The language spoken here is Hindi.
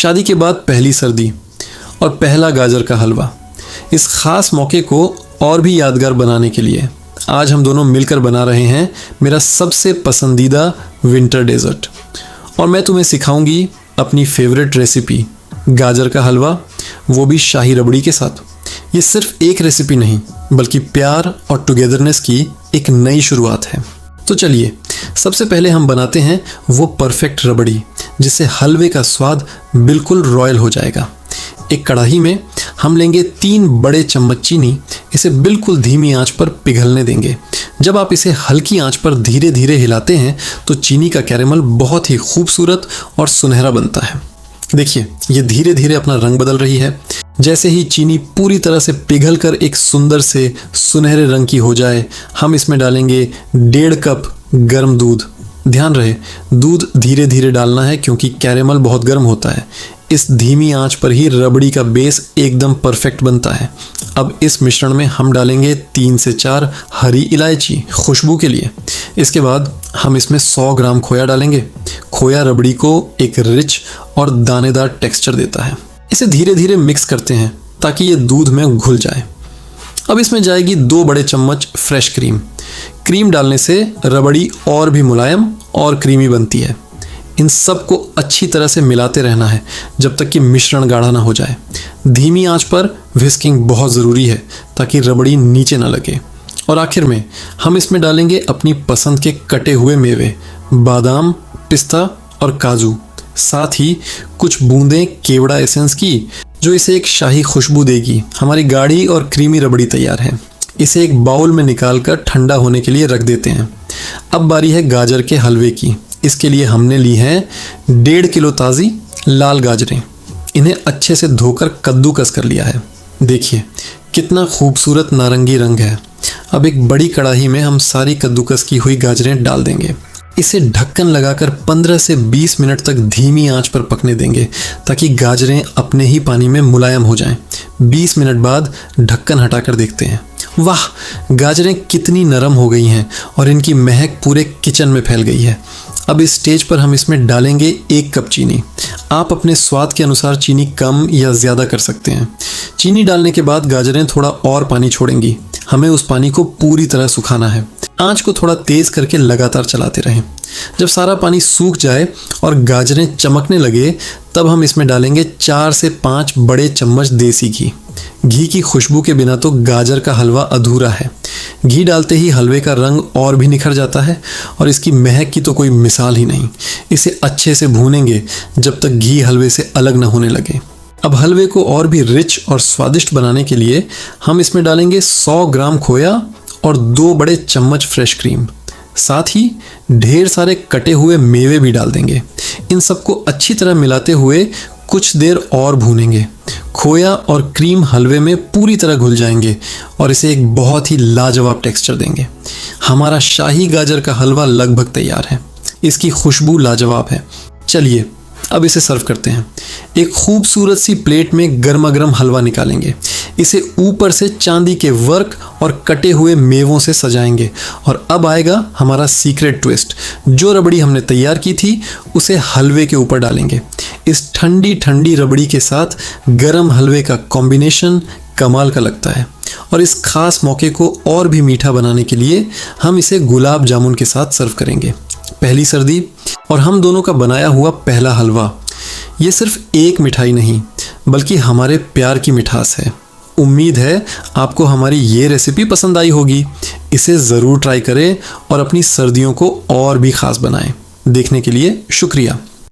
शादी के बाद पहली सर्दी और पहला गाजर का हलवा। इस खास मौके को और भी यादगार बनाने के लिए आज हम दोनों मिलकर बना रहे हैं मेरा सबसे पसंदीदा विंटर डेजर्ट। और मैं तुम्हें सिखाऊंगी अपनी फेवरेट रेसिपी गाजर का हलवा, वो भी शाही रबड़ी के साथ। ये सिर्फ एक रेसिपी नहीं बल्कि प्यार और टुगेदरनेस की एक नई शुरुआत है। तो चलिए सबसे पहले हम बनाते हैं वो परफेक्ट रबड़ी जिससे हलवे का स्वाद बिल्कुल रॉयल हो जाएगा। एक कढ़ाई में हम लेंगे 3 बड़े चम्मच चीनी। इसे बिल्कुल धीमी आंच पर पिघलने देंगे। जब आप इसे हल्की आंच पर धीरे धीरे हिलाते हैं तो चीनी का कैरेमल बहुत ही खूबसूरत और सुनहरा बनता है। देखिए ये धीरे धीरे अपना रंग बदल रही है। जैसे ही चीनी पूरी तरह से पिघलकर एक सुंदर से सुनहरे रंग की हो जाए, हम इसमें डालेंगे 1.5 कप गर्म दूध। ध्यान रहे दूध धीरे धीरे डालना है क्योंकि कैरेमल बहुत गर्म होता है। इस धीमी आंच पर ही रबड़ी का बेस एकदम परफेक्ट बनता है। अब इस मिश्रण में हम डालेंगे 3 से 4 हरी इलायची खुशबू के लिए। इसके बाद हम इसमें 100 ग्राम खोया डालेंगे। खोया रबड़ी को एक रिच और दानेदार टेक्सचर देता है। इसे धीरे धीरे मिक्स करते हैं ताकि ये दूध में घुल जाए। अब इसमें जाएगी 2 बड़े चम्मच फ्रेश क्रीम। क्रीम डालने से रबड़ी और भी मुलायम और क्रीमी बनती है। इन सब को अच्छी तरह से मिलाते रहना है जब तक कि मिश्रण गाढ़ा ना हो जाए। धीमी आंच पर व्हिस्किंग बहुत ज़रूरी है ताकि रबड़ी नीचे ना लगे। और आखिर में हम इसमें डालेंगे अपनी पसंद के कटे हुए मेवे, बादाम, पिस्ता और काजू, साथ ही कुछ बूंदें केवड़ा एसेंस की जो इसे एक शाही खुशबू देगी। हमारी गाढ़ी और क्रीमी रबड़ी तैयार है। इसे एक बाउल में निकालकर ठंडा होने के लिए रख देते हैं। अब बारी है गाजर के हलवे की। इसके लिए हमने ली हैं 1.5 किलो ताज़ी लाल गाजरें। इन्हें अच्छे से धोकर कद्दूकस कर लिया है। देखिए कितना खूबसूरत नारंगी रंग है। अब एक बड़ी कढ़ाई में हम सारी कद्दूकस की हुई गाजरें डाल देंगे। इसे ढक्कन लगाकर 15 से 20 मिनट तक धीमी आंच पर पकने देंगे ताकि गाजरें अपने ही पानी में मुलायम हो जाएं। 20 मिनट बाद ढक्कन हटाकर देखते हैं। वाह, गाजरें कितनी नरम हो गई हैं और इनकी महक पूरे किचन में फैल गई है। अब इस स्टेज पर हम इसमें डालेंगे 1 कप चीनी। आप अपने स्वाद के अनुसार चीनी कम या ज़्यादा कर सकते हैं। चीनी डालने के बाद गाजरें थोड़ा और पानी छोड़ेंगी। हमें उस पानी को पूरी तरह सुखाना है। आंच को थोड़ा तेज़ करके लगातार चलाते रहें। जब सारा पानी सूख जाए और गाजरें चमकने लगे तब हम इसमें डालेंगे 4 से 5 बड़े चम्मच देसी घी। घी की खुशबू के बिना तो गाजर का हलवा अधूरा है। घी डालते ही हलवे का रंग और भी निखर जाता है और इसकी महक की तो कोई मिसाल ही नहीं। इसे अच्छे से भूनेंगे जब तक घी हलवे से अलग न होने लगे। अब हलवे को और भी रिच और स्वादिष्ट बनाने के लिए हम इसमें डालेंगे 100 ग्राम खोया और 2 बड़े चम्मच फ्रेश क्रीम। साथ ही ढेर सारे कटे हुए मेवे भी डाल देंगे। इन सबको अच्छी तरह मिलाते हुए कुछ देर और भूनेंगे। खोया और क्रीम हलवे में पूरी तरह घुल जाएंगे और इसे एक बहुत ही लाजवाब टेक्सचर देंगे। हमारा शाही गाजर का हलवा लगभग तैयार है। इसकी खुशबू लाजवाब है। चलिए अब इसे सर्व करते हैं। एक खूबसूरत सी प्लेट में गर्मा गर्म हलवा निकालेंगे। इसे ऊपर से चांदी के वर्क और कटे हुए मेवों से सजाएंगे। और अब आएगा हमारा सीक्रेट ट्विस्ट। जो रबड़ी हमने तैयार की थी उसे हलवे के ऊपर डालेंगे। इस ठंडी ठंडी रबड़ी के साथ गरम हलवे का कॉम्बिनेशन कमाल का लगता है। और इस खास मौके को और भी मीठा बनाने के लिए हम इसे गुलाब जामुन के साथ सर्व करेंगे। पहली सर्दी और हम दोनों का बनाया हुआ पहला हलवा। ये सिर्फ एक मिठाई नहीं बल्कि हमारे प्यार की मिठास है। उम्मीद है आपको हमारी ये रेसिपी पसंद आई होगी। इसे ज़रूर ट्राई करें और अपनी सर्दियों को और भी ख़ास बनाएं। देखने के लिए शुक्रिया।